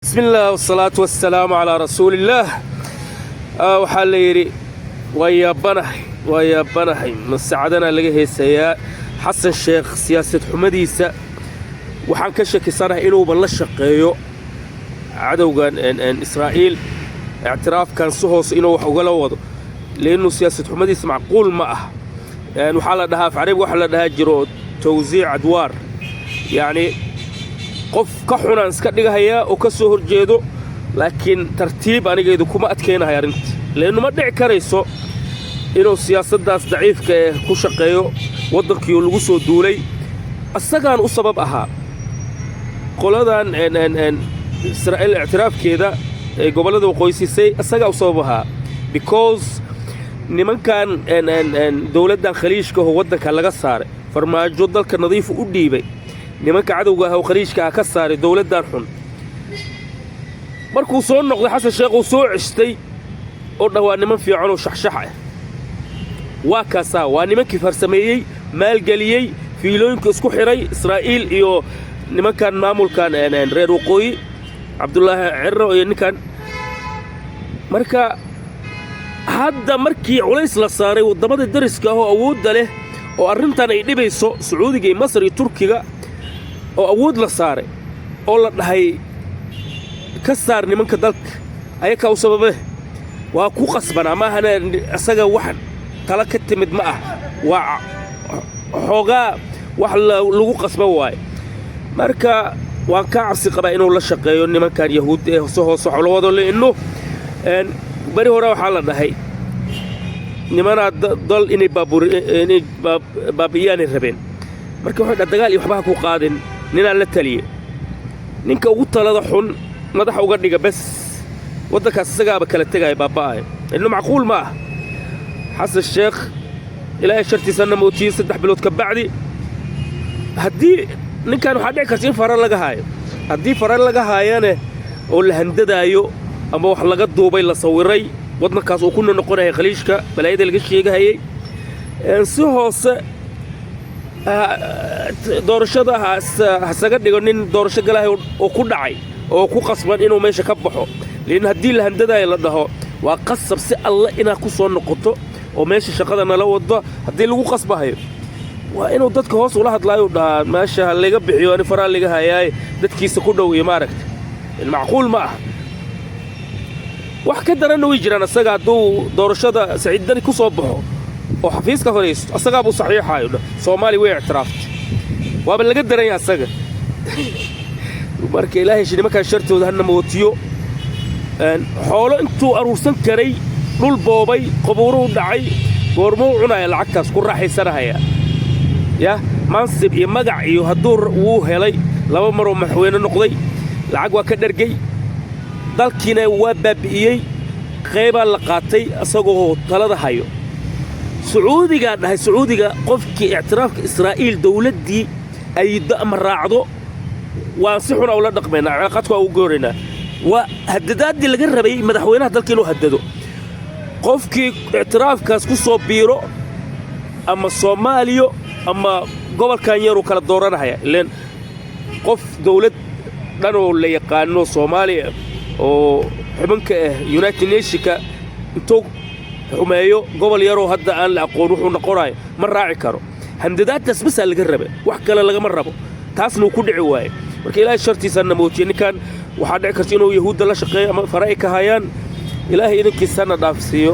بسم الله والصلاة والسلام على رسول الله. وحال يري ويا بنحي من سعدنا لقيه السياء حسن الشيخ سياسة حمديسة وحان كشك صار إنه بالشقيو عدو إن إسرائيل اعتراف كان سهوس إنه وحوله وضع لأنه سياسة حمديسة معقول معه يعني وحالة ده في عرب وحالة ده جرو توزيع أدوار يعني qof ka xun aan iska dhigahaya oo ka soo horjeedo laakiin tartiib anigeedu kuma adkeenahay arinta leenu ma dhici karayso inuu siyaasadaas daciifka ah ku shaqeeyo wadankii lagu soo duulay asagaan u sabab ahaa qoladan Israa'iil i'tiraafkeeda ee gobolada waqooyisay asagaa u sabab ahaa because nimankan dawladdan khaliijka oo wadanka laga saaray farmaajo dalka nadiif u dhiibay nimanka cadawga ah oo khaliijka ka saaray dawladdan xun markuu soo noqday xasan sheekh uu soo cistay oo dhawaa niman fiican oo shaxshax ah waa kaasa waa nimankii farsameeyay maalgeliyay fiilooyinka isku xiray Israa'iil iyo nimankan maamulkan reer waqooyi Cabdullaahi Cirro iyo ninkan marka hadda markii culays la saaray wadamada dariska ah oo awood leh oo arintan ay dhibayso Sacuudiga iyo Masar iyo Turkiga oo awood la saaray oo la dhahay ka saar nimanka dalka ayaka u sababay waa ku qasbana ma ahana asaga wax tala ka timid ma ah waa xogaa wax lagu qasba waay marka waan ka cabsi qabaa inuu la shaqeeyo nimankan yahuud ee soo hoos xulwado leeno bari hore waxa la dhahay nimana dal inay baabiyaan rabeen marka waxa dagaal iyo waxba ku qaadin nina la taliye ninka ugu talada xun madaxa uga dhiga bas wadankaas isagaaba kala tagay baabaa inuu macquul ma ah xasan sheekh ilaa shartiisana mootiye 3 bilood ka bacdi hadii ninkan waxa dhici karta in farar laga haayo hadii farar laga haayana oo la handadaayo ama wax laga duubay la sawiray wadankaas uu ku noqonay khaliijka balaayada laga sheegayay si hoose doorashada hasaga dhigo nin doorasho galay oo ku dhacay oo ku qasban inuu meesha ka baxo leen hadii la handadaay la dhaho waa qasab si alla ina ku soo noqoto oo meesha shaqada nala wado hadii lagu qasbahayo waa inuu dadka hoos ula hadlaayo dhaa meesha laga bixiyo in faraa laga hayay dadkiisa ku dhow iyo maaragta macquul ma ah wax ka daran way jiraan asaga haduu doorashada saciidani ku soo baxo oo xafiiska fariisto asaga buu saxiixayo Soomaali way i'tiraafta waaba laga daran asaga marka ilaahay shidi marka shartooda hanna mootiyo xoolo intuu aruursan karay dhul boobay qabuuru dhacay goormo cunay lacagtaas ku raaxaysanaya ya mansib iyo magac iyo haduu uu helay laba mar oo madaxweyne noqday lacag waa ka dhargay dalkiina waa baabiyay qayba la qaatay asagoo talada hayo Sacuudiga qofkii i'tiraafka Israa'iil dawladii ay da'am raacdo waa si xun oo la dhaqmayna cilaaqadku waa u goorina waa hadadaadii laga rabay madaxweynaha dalka inuu hadado qofkii i'tiraafkaas ku soo biiro ama Soomaaliyo ama gobolkan yar oo kala dooranaya ileen qof dawlad dhan oo la yaqaano Soomaaliya oo xubinka United Nationska intuu xumeeyo gobol yar oo hadda aan la aqoon wuxuu noqonayo ma raaci karo handadaadtaas bas laga rabay wax kale laga ma rabo taasna ku dhici waay marka ilaahay shartiisana mootiye ninkan waxa dhici karta inuu yahuud la shaqeeyo ama faray ka hayaan ilaahay idinkiisana dhaafsiyo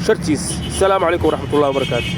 shartiis. Assalamu alaykum wa rahmatullahi wa barakatuh.